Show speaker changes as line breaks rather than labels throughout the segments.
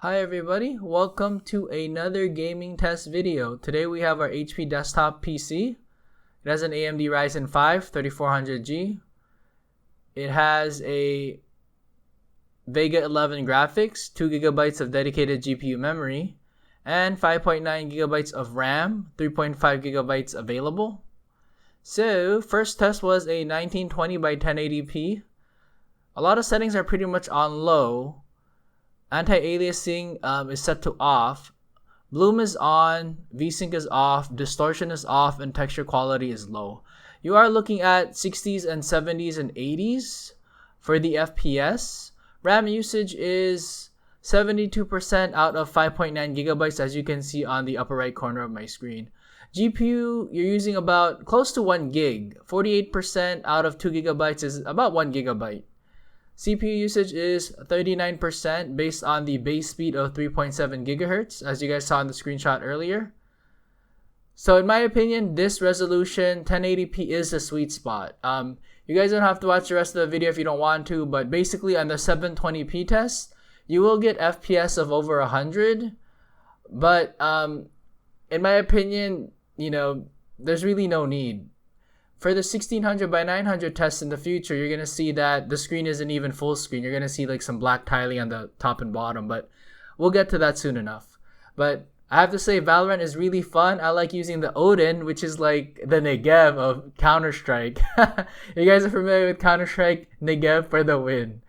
Hi everybody, welcome to another gaming test video. Today we have our HP desktop PC. It has an AMD Ryzen 5 3400G. It has a Vega 11 graphics, 2GB of dedicated GPU memory, and 5.9GB of RAM, 3.5GB available. So, first test was a 1920 by 1080p. A lot of settings are pretty much on low. Anti-aliasing is set to off. Bloom is on, VSync is off, distortion is off, and texture quality is low. You are looking at 60s and 70s and 80s for the FPS. RAM usage is 72% out of 5.9GB, as you can see on the upper right corner of my screen. GPU, you're using about close to 1 gig. 48% out of 2GB is about 1 GB. CPU usage is 39% based on the base speed of 3.7 GHz, as you guys saw in the screenshot earlier. So in my opinion, this resolution, 1080p, is the sweet spot. You guys don't have to watch the rest of the video if you don't want to, but basically on the 720p test, you will get FPS of over 100. But in my opinion, there's really no need. For the 1600 by 900 test in the future, you're going to see that the screen isn't even full screen. You're going to see like some black tiling on the top and bottom, but we'll get to that soon enough. But I have to say, Valorant is really fun. I like using the ODIN, which is like the Negev of Counter-Strike. You guys are familiar with Counter-Strike? Negev for the win.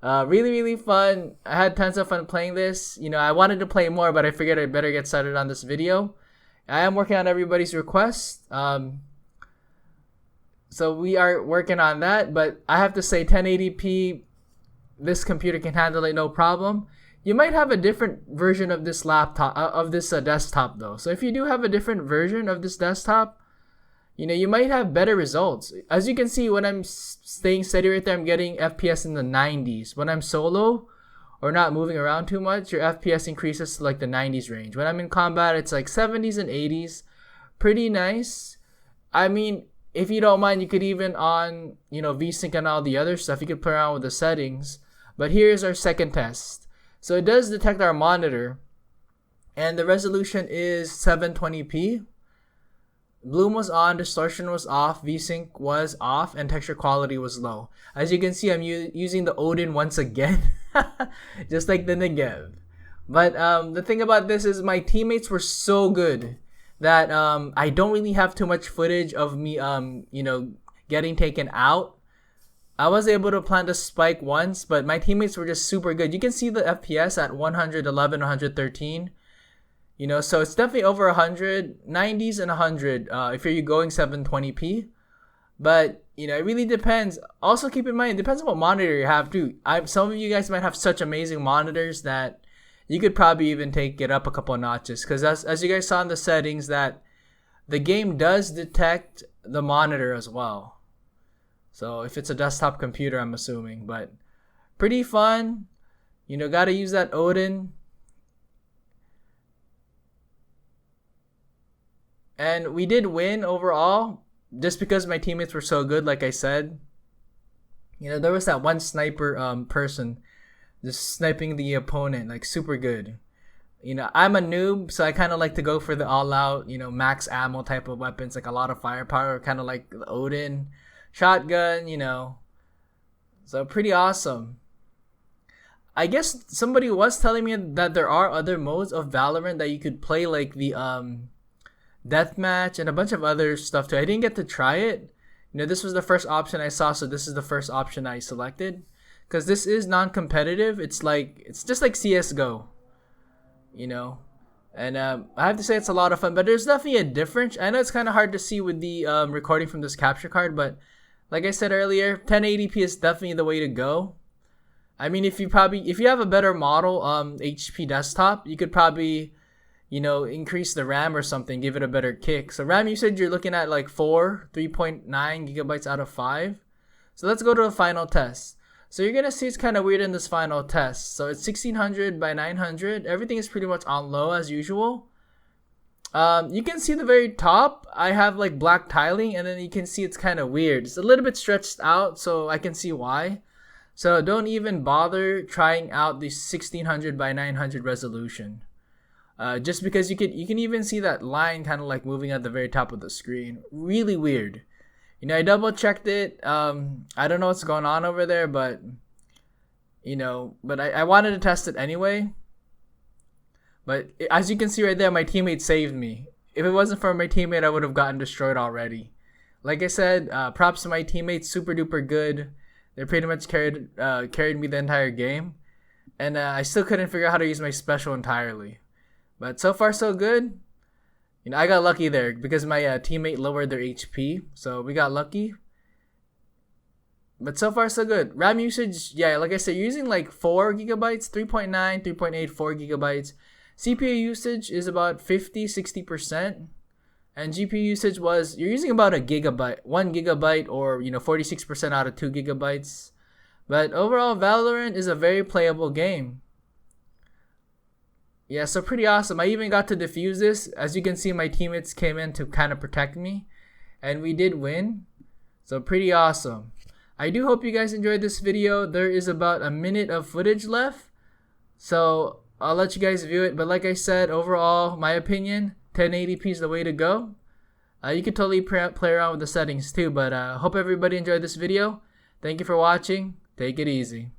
Really, really fun. I had tons of fun playing this. I wanted to play more, but I figured I better get started on this video. I am working on everybody's request. So we are working on that, but I have to say 1080p, this computer can handle it no problem. You might have a different version of this desktop though. So if you do have a different version of this desktop, you might have better results. As you can see, when I'm staying steady right there, I'm getting FPS in the 90s. When I'm solo or not moving around too much, your FPS increases to like the 90s range. When I'm in combat, it's like 70s and 80s. Pretty nice. I mean, if you don't mind, you could even on, VSync and all the other stuff, you could play around with the settings. But here's our second test. So it does detect our monitor, and the resolution is 720p. Bloom was on, distortion was off, VSync was off, and texture quality was low. As you can see, I'm using the ODIN once again, just like the Negev. But the thing about this is my teammates were so good that I don't really have too much footage of me getting taken out. I was able to plant a spike once, but my teammates were just super good. You can see the FPS at 111, 113. So it's definitely over 100, 90s and 100 if you're going 720p. But it really depends. Also keep in mind, it depends on what monitor you have too. Some of you guys might have such amazing monitors that you could probably even take it up a couple of notches, because as you guys saw in the settings, that the game does detect the monitor as well. So if it's a desktop computer, I'm assuming, but pretty fun. Gotta use that ODIN. And we did win overall, just because my teammates were so good, like I said. There was that one sniper person just sniping the opponent, like super good. I'm a noob, so I kind of like to go for the all-out, max ammo type of weapons, like a lot of firepower, kind of like the ODIN, shotgun, So pretty awesome. I guess somebody was telling me that there are other modes of Valorant that you could play, like the deathmatch and a bunch of other stuff too. I didn't get to try it. This was the first option I saw, so this is the first option I selected. Because this is non-competitive. It's just like CSGO, And I have to say it's a lot of fun, but there's definitely a difference. I know it's kind of hard to see with the recording from this capture card, but like I said earlier, 1080p is definitely the way to go. I mean, if you have a better model HP desktop, you could probably, increase the RAM or something, give it a better kick. So RAM usage, you're looking at like 3.9 gigabytes out of 5. So let's go to the final test. So you're going to see it's kind of weird in this final test. So it's 1600 by 900. Everything is pretty much on low as usual. You can see the very top. I have like black tiling, and then you can see it's kind of weird. It's a little bit stretched out, so I can see why. So don't even bother trying out the 1600 by 900 resolution. Just because you can even see that line kind of like moving at the very top of the screen. Really weird. You know, I double checked it. I don't know what's going on over there, but I wanted to test it anyway. But as you can see right there, my teammate saved me. If it wasn't for my teammate, I would have gotten destroyed already. Like I said, props to my teammates, super duper good. They pretty much carried me the entire game. And I still couldn't figure out how to use my special entirely. But so far so good. You know, I got lucky there because my teammate lowered their HP. So we got lucky. But so far so good. RAM usage, yeah, like I said, you're using like 4 gigabytes, 3.9, 3.8, 4 gigabytes. CPU usage is about 50-60%. And GPU usage you're using about 1 gigabyte or 46% out of 2 gigabytes. But overall, Valorant is a very playable game. Yeah, so pretty awesome. I even got to defuse this. As you can see, my teammates came in to kind of protect me. And we did win. So pretty awesome. I do hope you guys enjoyed this video. There is about a minute of footage left. So I'll let you guys view it. But like I said, overall, my opinion, 1080p is the way to go. You could totally play around with the settings too. But hope everybody enjoyed this video. Thank you for watching. Take it easy.